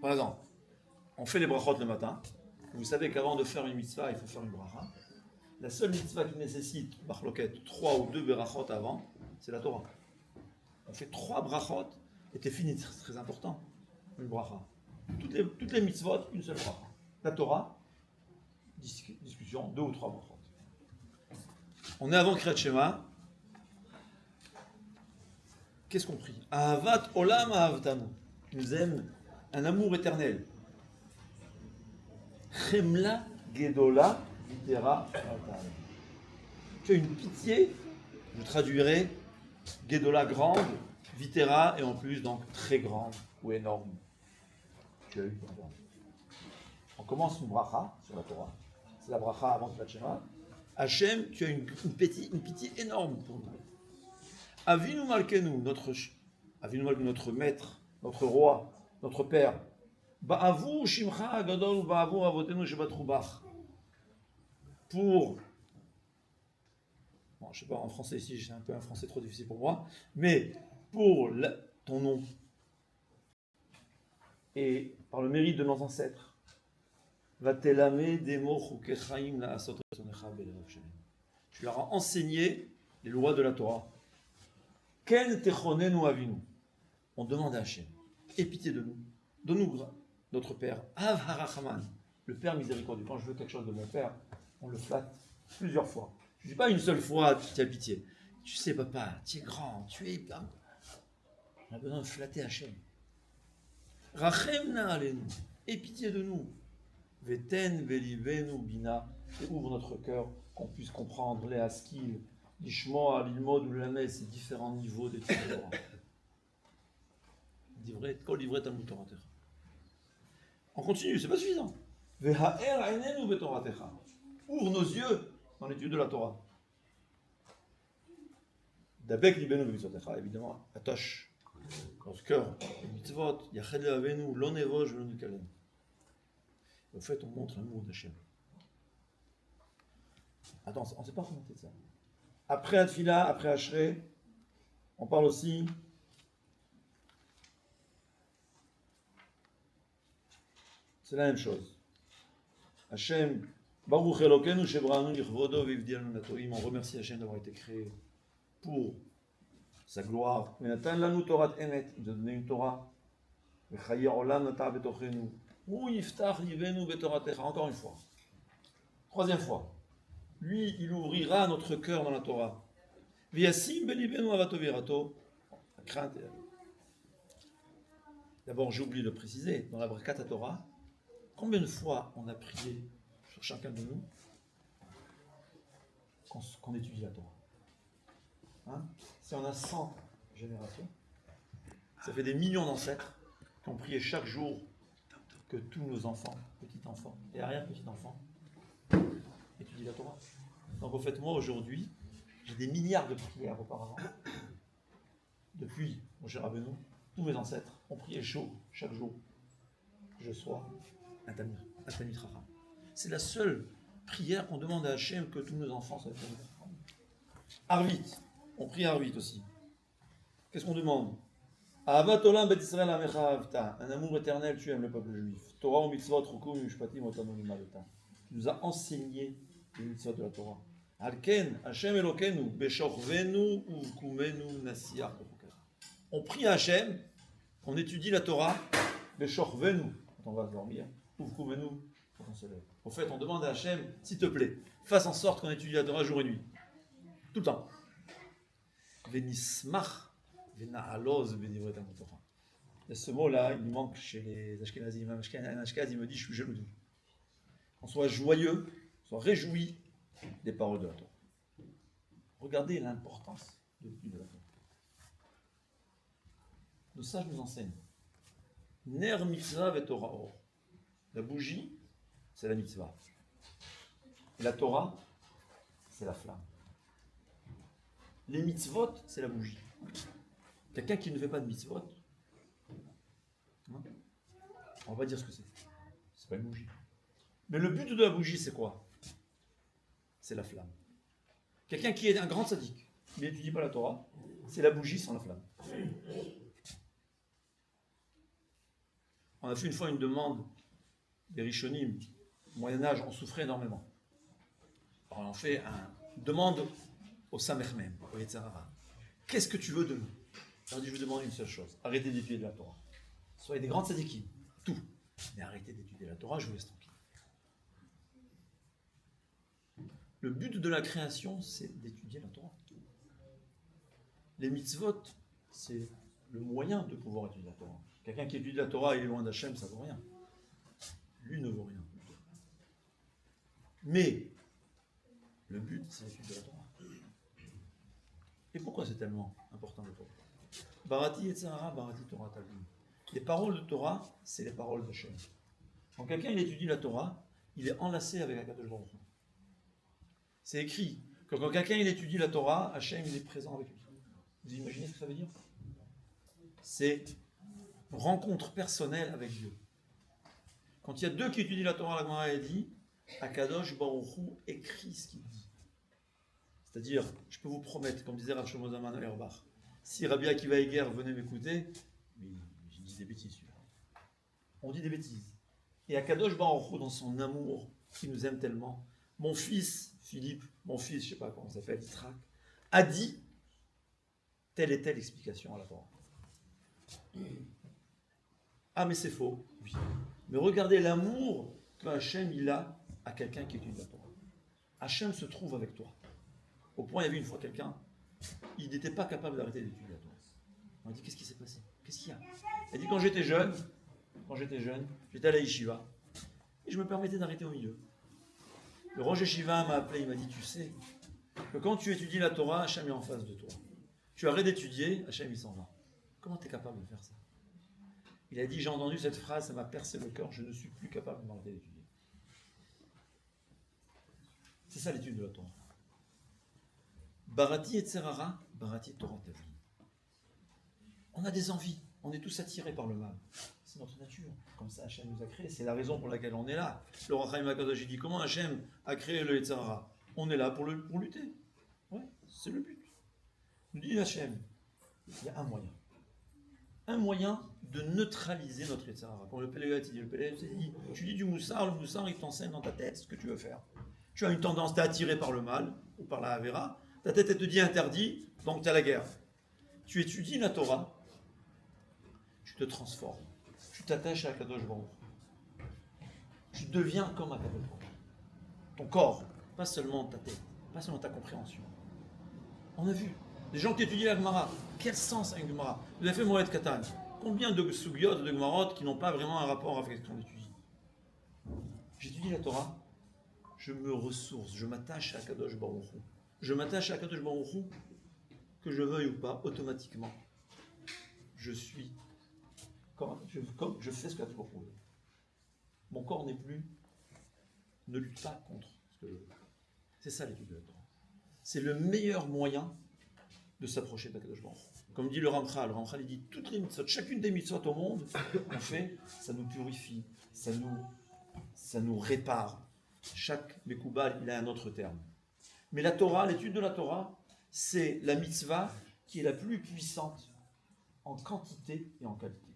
Par exemple, on fait les brachot le matin. Vous savez qu'avant de faire une mitzvah, il faut faire une bracha. La seule mitzvah qui nécessite, marloquette, 3 ou 2 brachot avant, c'est la Torah. On fait 3 brachot et t'es fini, c'est très important. Une bracha. Toutes les mitzvot, une seule bracha. La Torah, discussion, 2 ou 3 brachot. On est avant Kriyat Shema. Qu'est-ce qu'on prie? Ahavat olam ahavtanu. Il nous aime un amour éternel. Chemla gedola vitera. Tu as une pitié, je traduirai gedola grande, vitera et en plus donc très grande ou énorme. Tu as eu pardon. On commence une bracha sur la Torah. C'est la bracha avant Kriyat Shema. Hachem, tu as une pitié énorme pour nous. Avinu Malkenu, notre maître, notre roi, notre père. Ba'avu Shimcha Agadol Ba'avu Avotenu Shebatrubach. Pour. Bon, je sais pas, en français ici, j'ai un peu un français trop difficile pour moi, mais pour ton nom et par le mérite de nos ancêtres. Vatelame Demo Chukechaim La'asot Retzonecha Belev Shem. Tu leur as enseigné les lois de la Torah. Ken techonenu avinu. On demande à Hachem, aie pitié de nous. Donne-nous notre Père. Av harachaman, le Père miséricordieux. Quand je veux quelque chose de mon Père, on le flatte plusieurs fois. Je ne dis pas une seule fois, tu as pitié. Tu sais, papa, tu es grand, tu es... On a besoin de flatter Hachem. Rachem na alenu, aie pitié de nous. Veten velivenu bina, et ouvre notre cœur, qu'on puisse comprendre les haskil, l'ishma, l'ilmod ou l'amel, ces différents niveaux d'études de Torah. On continue, c'est pas suffisant. Ouvre nos yeux dans l'étude de la Torah. Dabek libenu b'mitzotecha, évidemment, attache notre cœur, les mitzvot, yached le'avenu, lo nevosh v'lo nikalem. Au fait, on montre l'amour d'Hachem. Attends, on ne sait pas commenter ça. Après Atfila, après Ashrei, on parle aussi c'est la même chose. Hachem, Baruch Elokeinu shebranu lichvodo v'ivdialnu latoim. On remercie Hachem d'avoir été créé pour sa gloire. Venatan lanu Torat emet, il nous a donné une Torah. V'chaye olam nata betochenu. Ou yiftach livenu betoratecha. Encore une fois. Troisième fois. Lui, il ouvrira notre cœur dans la Torah. V'yasim belivenu avato virato. La crainte. D'abord, j'ai oublié de préciser, dans la Brakat Torah, combien de fois on a prié sur chacun de nous qu'on étudie la Torah, hein? Si on a 100 générations, ça fait des millions d'ancêtres qui ont prié chaque jour que tous nos enfants, petits-enfants et arrière-petits-enfants, étudient la Torah. Donc au fait, moi aujourd'hui, j'ai des milliards de prières auparavant. Depuis mon cher Rabbeinu, tous mes ancêtres ont prié chaud chaque jour que je sois un Talmid Chacham. C'est la seule prière qu'on demande à Hachem, que tous nos enfants soient Talmid Chacham. Arvit, on prie Arvit aussi. Qu'est-ce qu'on demande? Ahavat olam bet Israël amecha ahavta. Un amour éternel, tu aimes le peuple juif. Torah ou mitzvot rukum mishpatim otanu limalota. Tu nous as enseigné les mitzvot de la Torah. Alken Hachem Elokenu beshorvenu uvkumenu nasiach. On prie à Hachem, on étudie la Torah, beshorvenu, quand on va dormir, uvkumenu, quand on se lève. Au fait, on demande à Hachem, s'il te plaît, fasse en sorte qu'on étudie la Torah jour et nuit. Tout le temps. Venismach, vena'aloz, benivret Torah. Et ce mot-là, il manque chez les Ashkenazim. Un Ashkenaz, il me dit, je suis jaloux de vous. Qu'on soit joyeux, soit réjoui des paroles de la Torah. Regardez l'importance de l'étude de la Torah. Nos sages nous enseignent. Ner mitzvah ve Torah or. La bougie, c'est la mitzvah. Et la Torah, c'est la flamme. Les mitzvot, c'est la bougie. Quelqu'un qui ne fait pas de mitzvot, hein, on va pas dire ce que c'est. C'est pas une bougie. Mais le but de la bougie, c'est quoi? C'est la flamme. Quelqu'un qui est un grand sadique, mais n'étudie pas la Torah, c'est la bougie sans la flamme. On a fait une fois une demande des Rishonim. Au Moyen-Âge, on souffrait énormément. Alors on fait une demande au Samech Mem, au Yetzer Hara. Qu'est-ce que tu veux de nous? On dit, je vous demande une seule chose. Arrêtez d'étudier de la Torah. Soyez des grands tzadikim. Tout. Mais arrêtez d'étudier la Torah, je vous laisse tranquille. Le but de la création, c'est d'étudier la Torah. Les mitzvot, c'est le moyen de pouvoir étudier la Torah. Quelqu'un qui étudie la Torah et est loin d'Hachem, ça ne vaut rien. Lui ne vaut rien. Mais le but, c'est l'étude de la Torah. Et pourquoi c'est tellement important le Torah? Barati Yetzer Hara, Barati Torah Tavim. Les paroles de Torah, c'est les paroles d'Hachem. Quand quelqu'un il étudie la Torah, il est enlacé avec Akadosh Baruch Hu. C'est écrit que quand quelqu'un il étudie la Torah, Hachem il est présent avec lui. Vous imaginez ce que ça veut dire? C'est une rencontre personnelle avec Dieu. Quand il y a deux qui étudient la Torah, la Gemara a dit Akadosh Baruch Hu écrit ce qu'il dit. C'est-à-dire, je peux vous promettre, comme disait Rav Shlomo Zalman Auerbach, si Rabbi Akiva Eger venait m'écouter, mais je dis des bêtises, celui-là. On dit des bêtises. Et Akadosh Baruch Hu, dans son amour, qui nous aime tellement, mon fils, Philippe, mon fils, je ne sais pas comment il s'appelle, Yitzhak, a dit telle et telle explication à la Torah. Ah, mais c'est faux. Oui. Mais regardez l'amour que Hachem il a à quelqu'un qui étudie la Torah. Hachem se trouve avec toi. Au point, il y avait une fois quelqu'un, il n'était pas capable d'arrêter d'étudier la Torah. On a dit, qu'est-ce qui s'est passé? Qu'est-ce qu'il y a? Il a dit, quand j'étais jeune, j'étais à la yeshiva, et je me permettais d'arrêter au milieu. Le Rosh Yeshiva m'a appelé, il m'a dit, tu sais, que quand tu étudies la Torah, Hachem est en face de toi. Tu arrêtes d'étudier, Hachem il s'en va. Comment tu es capable de faire ça? Il a dit, j'ai entendu cette phrase, ça m'a percé le cœur, je ne suis plus capable de m'arrêter d'étudier. C'est ça l'étude de la Torah. Barati Yetzer Hara, Barati Torah Tavim. On a des envies, on est tous attirés par le mal. C'est notre nature, comme ça Hachem nous a créés, c'est la raison pour laquelle on est là. Le Rav Chaim HaKadosh dit, comment Hachem a créé le Yetzer Hara? On est là pour lutter. Ouais, c'est le but. Nous dit Hachem, il y a un moyen. Un moyen de neutraliser notre Yetzer Hara. Quand le Péléat dit, tu dis du moussard, le moussard il t'enseigne dans ta tête ce que tu veux faire. Tu as une tendance, tu es attiré par le mal, ou par la Havera, ta tête elle te dit interdit, donc tu as la guerre. Tu étudies la Torah, tu te transformes, tu t'attaches à Akadosh Baruch Hu. Tu deviens comme Akadosh Baruch Hu. Ton corps, pas seulement ta tête, pas seulement ta compréhension. On a vu des gens qui étudient la Gemara. Quel sens a une Gemara? Vous avez fait Moed Katan. Combien de sugyot, de Gemarot qui n'ont pas vraiment un rapport avec ce qu'on étudie? J'étudie la Torah, je me ressource, je m'attache à Akadosh Baruch Hu. Je m'attache à Akadosh Baruch Hu, que je veuille ou pas, automatiquement, je suis comme je fais ce qu'Akadosh Baruch Hu veut. Mon corps ne lutte pas contre ce que je veux. C'est ça l'étude de la Torah. C'est le meilleur moyen de s'approcher d'Akadosh Baruch Hu. Comme dit le Ramchal il dit toutes les mitzvot, chacune des mitzvot au monde, on fait, ça nous purifie, ça nous répare. Chaque Mekoubal, il a un autre terme. Mais la Torah, l'étude de la Torah, c'est la mitzvah qui est la plus puissante en quantité et en qualité.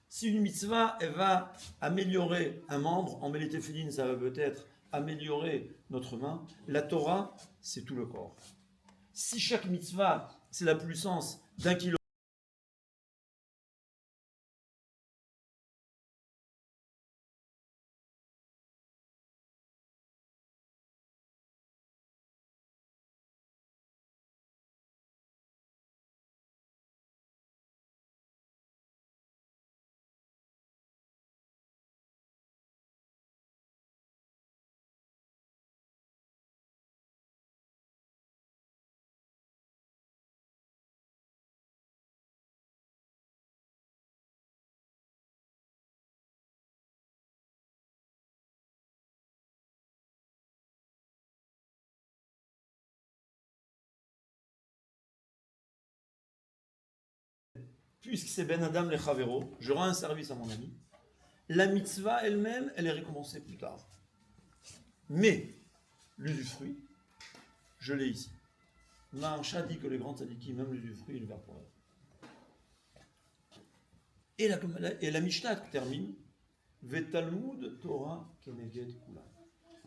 Si une mitzvah, elle va améliorer un membre, en Mélétéphiline, ça va peut-être améliorer notre main, la Torah, c'est tout le corps. Si chaque mitzvah, c'est la puissance d'1 kilo, puisque c'est Ben Adam le Chavero, je rends un service à mon ami, la mitzvah elle-même, elle est récompensée plus tard. Mais, l'usufruit, je l'ai ici. Maharsha dit que les grands tzadikim, même l'usufruit, il le verra pour elle. Et la Mishnah termine Vetalmud Torah keneged kula.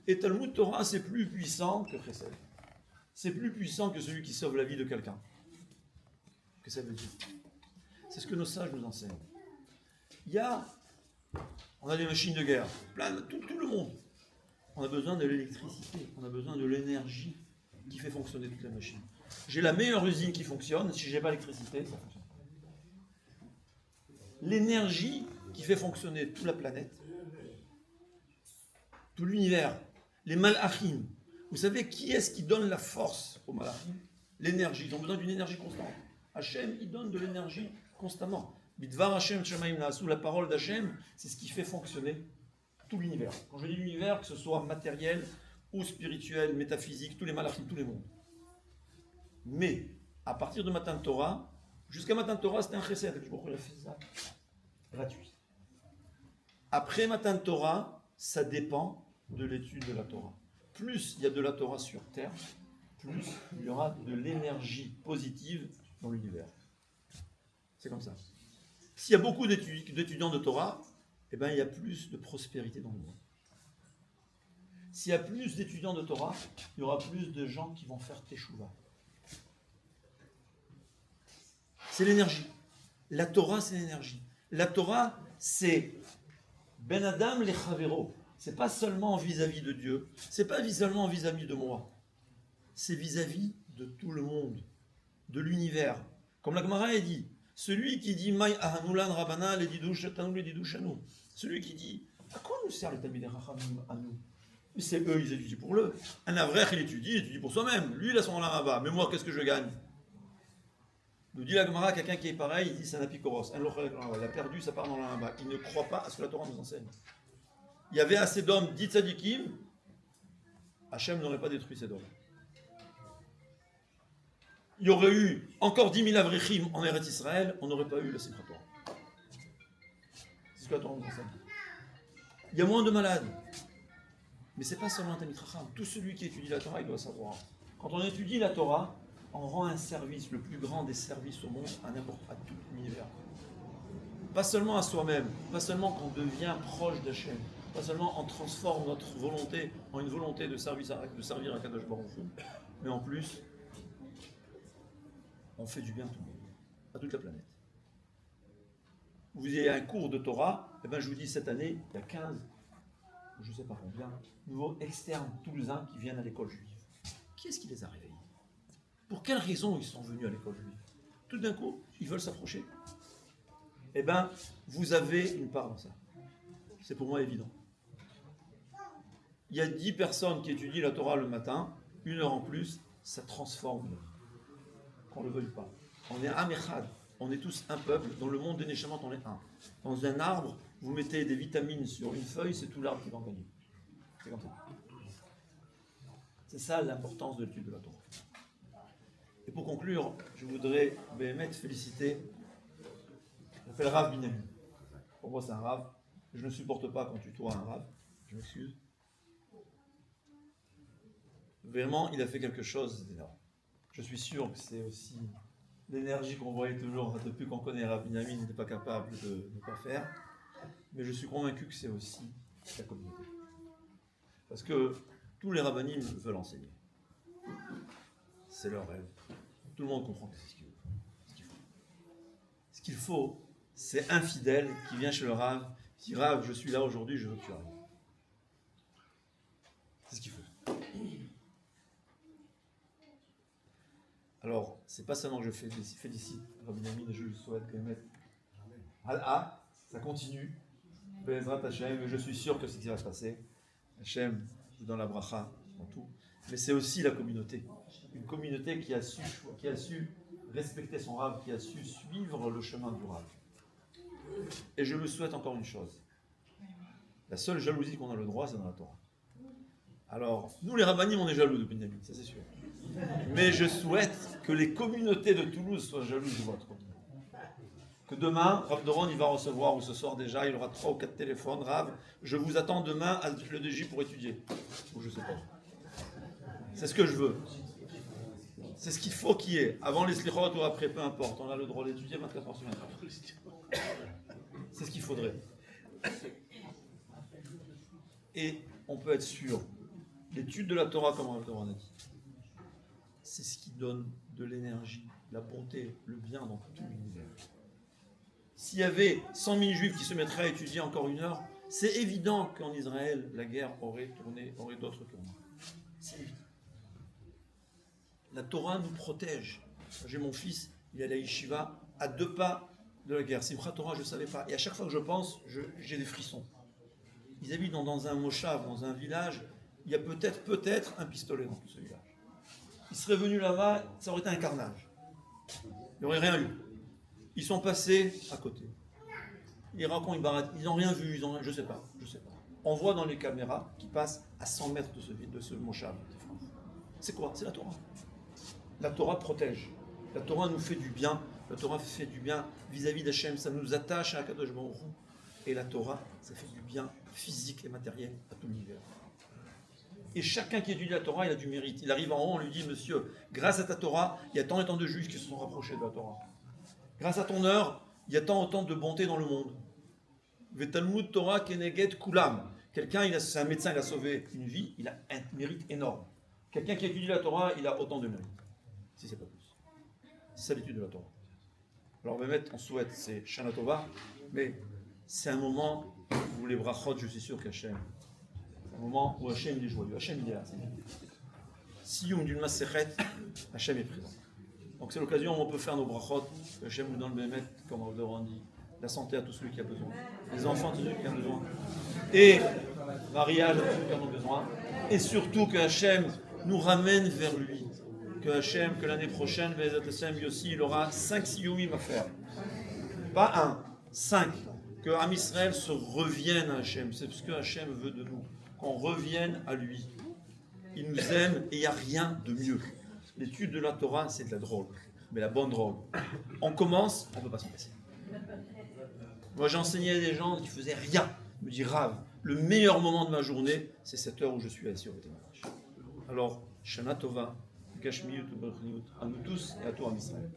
Et Talmud Torah, c'est plus puissant que Chesed. C'est plus puissant que celui qui sauve la vie de quelqu'un. Que ça veut dire? C'est ce que nos sages nous enseignent. On a des machines de guerre, tout le monde. On a besoin de l'électricité, on a besoin de l'énergie qui fait fonctionner toute la machine. J'ai la meilleure usine qui fonctionne, si je n'ai pas l'électricité, ça fonctionne. L'énergie qui fait fonctionner toute la planète, tout l'univers, les malachim. Vous savez qui est-ce qui donne la force aux malachim? L'énergie. Ils ont besoin d'une énergie constante. Hachem, il donne de l'énergie constamment. Bidvar Hachem Shamaim Naasu, la parole d'Hachem, c'est ce qui fait fonctionner tout l'univers. Quand je dis l'univers, que ce soit matériel ou spirituel, métaphysique, tous les malachim, tous les mondes. Mais, à partir de Matan Torah, jusqu'à Matan Torah, c'était un chesed, je vous a fait ça gratuit. Après Matan Torah, ça dépend de l'étude de la Torah. Plus il y a de la Torah sur terre, plus il y aura de l'énergie positive dans l'univers. C'est comme ça. S'il y a beaucoup d'étudiants de Torah, eh ben, il y a plus de prospérité dans le monde. S'il y a plus d'étudiants de Torah, il y aura plus de gens qui vont faire teshuva. C'est l'énergie. La Torah, c'est l'énergie. La Torah, c'est Ben Adam le Chavero. C'est pas seulement vis-à-vis de Dieu, c'est pas seulement vis-à-vis de moi. C'est vis-à-vis de tout le monde, de l'univers. Comme la Gemara a dit, celui qui dit Maï ahanulan rabana le didouch tanu le didouch anou. Celui qui dit à quoi nous sert les Talmidei Chachamim à nous? Mais c'est eux, ils étudient pour eux. Un avrech, il étudie pour soi-même. Lui, il a son larava. Mais moi, qu'est-ce que je gagne? Nous dit la Gemara, quelqu'un qui est pareil, il dit c'est un apikoros. Il a perdu sa part dans larava. Il ne croit pas à ce que la Torah nous enseigne. Il y avait assez d'hommes dits tzadikim, Hachem n'aurait pas détruit ces hommes. Il y aurait eu encore 10 000 avrichim en Eretz Israël, on n'aurait pas eu la Simchat Torah. C'est ce que la Torah nous enseigne. Il y a moins de malades. Mais ce n'est pas seulement un Talmid Chacham. Tout celui qui étudie la Torah, il doit savoir. Quand on étudie la Torah, on rend un service, le plus grand des services au monde, à tout l'univers. Pas seulement à soi-même, pas seulement quand on devient proche d'Hachem, pas seulement on transforme notre volonté en une volonté de servir à Kadosh Baruch Hu, mais en plus, on fait du bien à tout le monde, à toute la planète. Vous avez un cours de Torah, et ben je vous dis cette année, il y a 15, je ne sais pas combien, nouveaux externes toulousains qui viennent à l'école juive. Qui est-ce qui les a réveillés? Pour quelles raisons ils sont venus à l'école juive? Tout d'un coup, ils veulent s'approcher. Eh bien, vous avez une part dans ça. C'est pour moi évident. Il y a 10 personnes qui étudient la Torah le matin, 1 heure en plus, ça transforme. Qu'on ne le veuille pas. On est Am Echad, on est tous un peuple, dans le monde des Neshamot, on est un. Dans un arbre, vous mettez des vitamines sur une feuille, c'est tout l'arbre qui va en gagner. C'est comme ça. C'est ça l'importance de l'étude de la Torah. Et pour conclure, je voudrais féliciter. Je m'appelle Rav Binyamin. Pour moi, c'est un Rav. Je ne supporte pas quand tu tutoies un Rav. Je m'excuse. Vraiment, il a fait quelque chose d'énorme. Je suis sûr que c'est aussi l'énergie qu'on voyait toujours depuis qu'on connaît Rav Binyamin, il n'était pas capable de ne pas faire. Mais je suis convaincu que c'est aussi la communauté. Parce que tous les rabbinim veulent enseigner. C'est leur rêve. Tout le monde comprend que c'est ce qu'il faut. Ce qu'il faut, c'est un fidèle qui vient chez le Rav, qui dit Rav, je suis là aujourd'hui, je veux que tu arrives. C'est ce qu'il faut. Alors, c'est pas seulement que je félicite Rabbi Binyamin et je lui souhaite qu'elle mette ça continue. Be'ezrat Hashem, je suis sûr que c'est ce qui va se passer. Hashem, dans la bracha, dans tout. Mais c'est aussi la communauté. Une communauté qui a su respecter son Rav, qui a su suivre le chemin du Rav. Et je me souhaite encore une chose. La seule jalousie qu'on a le droit, c'est dans la Torah. Alors, nous les rabbinim, on est jaloux de Binyamin, ça c'est sûr. Mais je souhaite que les communautés de Toulouse soient jalouses de votre communauté. Que demain, Rav Doron, il va recevoir, ou ce soir déjà, il aura 3 ou 4 téléphones. Rav, je vous attends demain à le DJ pour étudier. Ou je sais pas. C'est ce que je veux. C'est ce qu'il faut qu'il y ait. Avant les slichot ou après, peu importe. On a le droit d'étudier 24 heures sur 24. C'est ce qu'il faudrait. Et on peut être sûr, l'étude de la Torah, comme on a dit, c'est ce qui donne de l'énergie, la bonté, le bien dans tout l'univers. S'il y avait 100 000 juifs qui se mettraient à étudier encore 1 heure, c'est évident qu'en Israël, la guerre aurait d'autres tournements. C'est évident. La Torah nous protège. J'ai mon fils, il est à la yeshiva, à 2 pas de la guerre. Simchat Torah, je ne savais pas. Et à chaque fois que je pense, j'ai des frissons. Ils habitent dans un moshav, dans un village, il y a peut-être un pistolet dans tout ce village. Ils seraient venus là-bas, ça aurait été un carnage. Il n'y aurait rien eu. Ils sont passés à côté. Ils racontent, ils n'ont rien vu, je ne sais pas. On voit dans les caméras qui passent à 100 mètres de ce moshav. C'est quoi? C'est la Torah. La Torah protège. La Torah nous fait du bien. La Torah fait du bien vis-à-vis d'Hachem. Ça nous attache à Akadosh Baruch Hu. Et la Torah, ça fait du bien physique et matériel à tout l'univers. Et chacun qui étudie la Torah, il a du mérite. Il arrive en haut, on lui dit, monsieur, grâce à ta Torah, il y a tant et tant de juifs qui se sont rapprochés de la Torah. Grâce à ton heure, il y a tant et tant de bonté dans le monde. Vetalmud Torah Keneget Kulam. Quelqu'un, c'est un médecin, il a sauvé une vie, il a un mérite énorme. Quelqu'un qui étudie la Torah, il a autant de mérite. Si c'est pas plus. C'est ça l'étude de la Torah. Alors, on souhaite, c'est Shana Tova, mais c'est un moment où les brachot, je suis sûr qu'Hachem, un moment où Hachem il est joyeux. Hachem il est là. Si Yom d'une Masechet, Hachem est présent. Donc c'est l'occasion où on peut faire nos brachot, que Hachem nous donne le Bémet, comme on dit, la santé à tout celui qui a besoin, les enfants à tout celui qui a besoin, et mariage à tous ceux qui en ont besoin, et surtout que Hachem nous ramène vers lui. Que Hachem, que l'année prochaine, Yossi, il aura 5 Yomim à faire. Pas 1, 5. Que Am Israël se revienne à Hachem. C'est ce que Hachem veut de nous. Qu'on revienne à lui. Il nous aime et il n'y a rien de mieux. L'étude de la Torah, c'est de la drogue. Mais la bonne drogue. On commence, on ne peut pas s'en passer. Moi, j'enseignais à des gens qui faisaient rien. Je me dis, Rav, le meilleur moment de ma journée, c'est cette heure où je suis assis au Témach. Alors, Shana Tova, Gashmiyut, à nous tous et à toi, Am Israël.